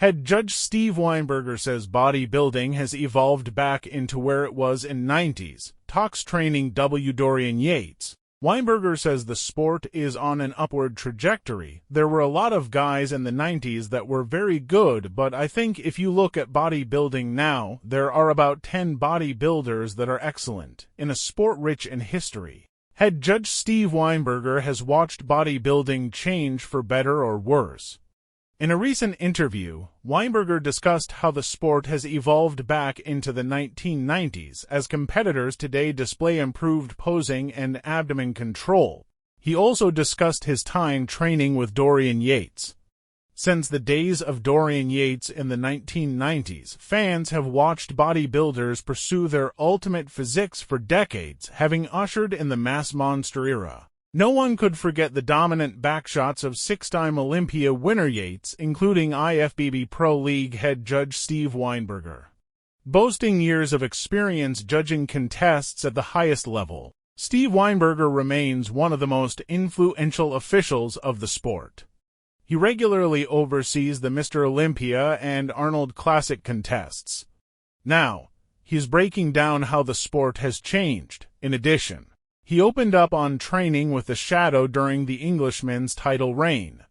Head judge Steve Weinberger says bodybuilding has evolved back into where it was in '90s, talks training Dorian Yates. Weinberger says the sport is on an upward trajectory. There were a lot of guys in the '90s that were very good, but I think if you look at bodybuilding now, there are about 10 bodybuilders that are excellent, in a sport rich in history. Head judge Steve Weinberger has watched bodybuilding change for better or worse. In a recent interview, Weinberger discussed how the sport has evolved back into the 1990s as competitors today display improved posing and abdomen control. He also discussed his time training with Dorian Yates. Since the days of Dorian Yates in the 1990s, fans have watched bodybuilders pursue their ultimate physiques for decades, having ushered in the mass monster era. No one could forget the dominant backshots of six-time Olympia winner Yates, including IFBB Pro League head judge Steve Weinberger. Boasting years of experience judging contests at the highest level, Steve Weinberger remains one of the most influential officials of the sport. He regularly oversees the Mr. Olympia and Arnold Classic contests. Now, he's breaking down how the sport has changed. In addition, he opened up on training with the Shadow during the Englishman's title reign.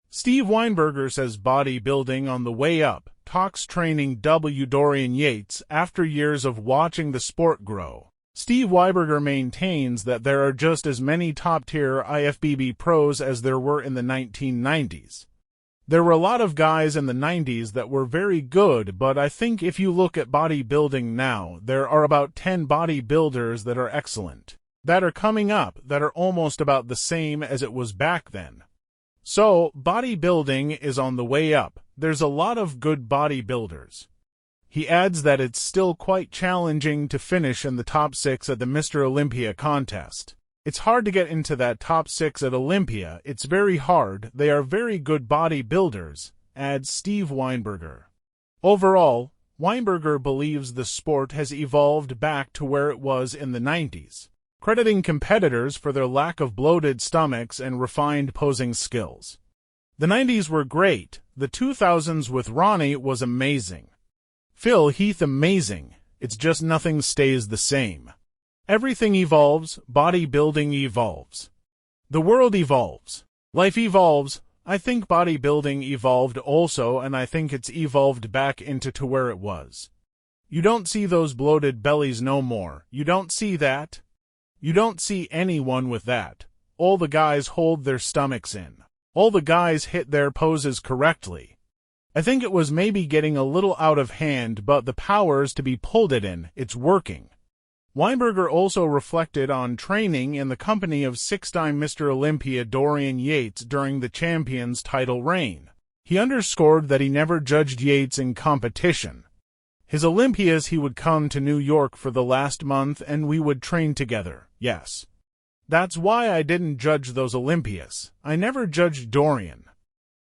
Steve Weinberger says bodybuilding on the way up, talks training Dorian Yates after years of watching the sport grow. Steve Weinberger maintains that there are just as many top-tier IFBB pros as there were in the 1990s. There were a lot of guys in the 90s that were very good, but I think if you look at bodybuilding now, there are about 10 bodybuilders that are excellent, that are coming up, that are almost about the same as it was back then. So, bodybuilding is on the way up. There's a lot of good bodybuilders. He adds that it's still quite challenging to finish in the top 6 at the Mr. Olympia contest. It's hard to get into that top 6 at Olympia. It's very hard. They are very good bodybuilders, adds Steve Weinberger. Overall, Weinberger believes the sport has evolved back to where it was in the 90s, crediting competitors for their lack of bloated stomachs and refined posing skills. The 90s were great. The 2000s with Ronnie was amazing. Phil Heath amazing. It's just nothing stays the same. Everything evolves, bodybuilding evolves. The world evolves. Life evolves. I think bodybuilding evolved also, and I think it's evolved back into where it was. You don't see those bloated bellies no more. You don't see that. You don't see anyone with that. All the guys hold their stomachs in. All the guys hit their poses correctly. I think it was maybe getting a little out of hand, but the powers to be pulled it in, it's working. Weinberger also reflected on training in the company of 6-time Mr. Olympia Dorian Yates during the champion's title reign. He underscored that he never judged Yates in competition. His Olympias, he would come to New York for the last month and we would train together, yes. That's why I didn't judge those Olympias. I never judged Dorian.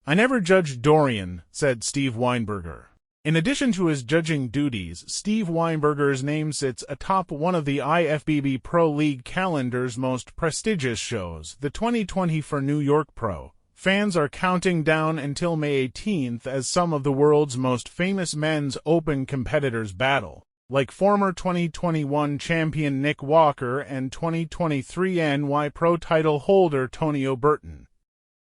I never judged Dorian, said Steve Weinberger. In addition to his judging duties, Steve Weinberger's name sits atop one of the IFBB Pro League calendar's most prestigious shows, the 2020 for New York Pro. Fans are counting down until May 18th as some of the world's most famous men's open competitors battle, like former 2021 champion Nick Walker and 2023 NY Pro title holder Tony O'Burton.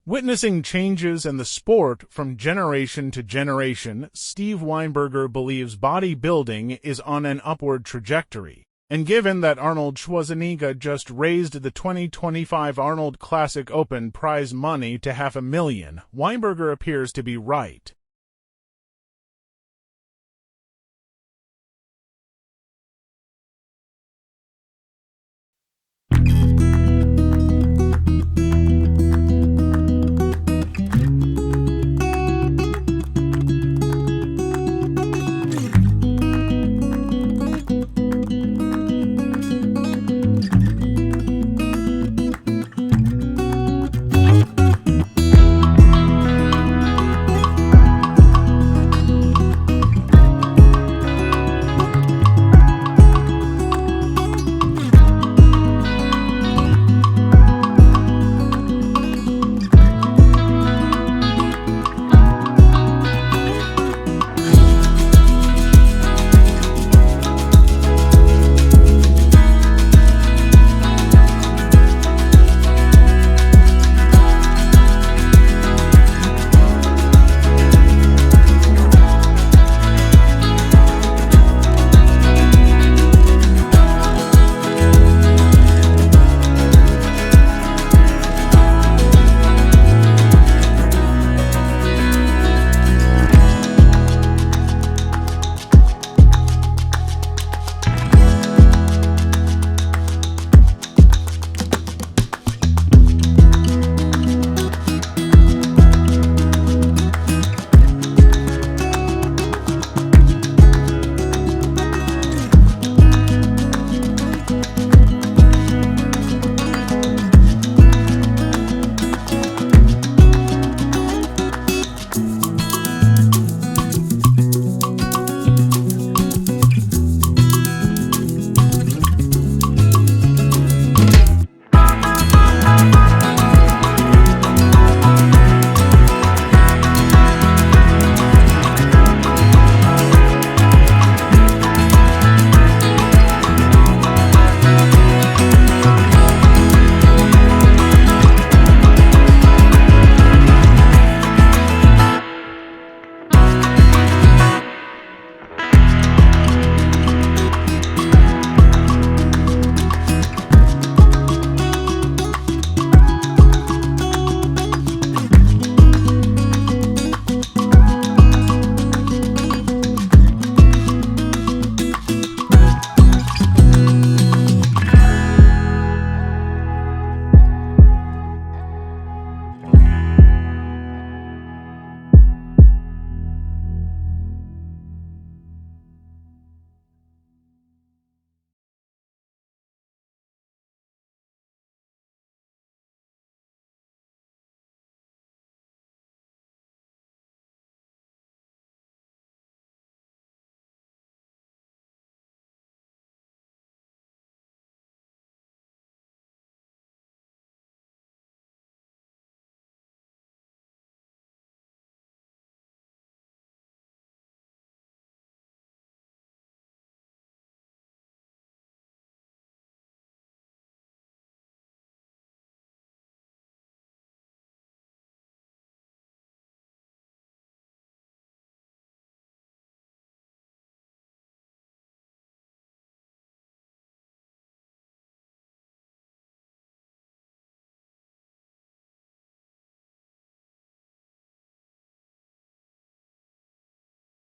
Witnessing changes in the sport from generation to generation, Steve Weinberger believes bodybuilding is on an upward trajectory. And given that Arnold Schwarzenegger just raised the 2025 Arnold Classic Open prize money to $500,000, Weinberger appears to be right.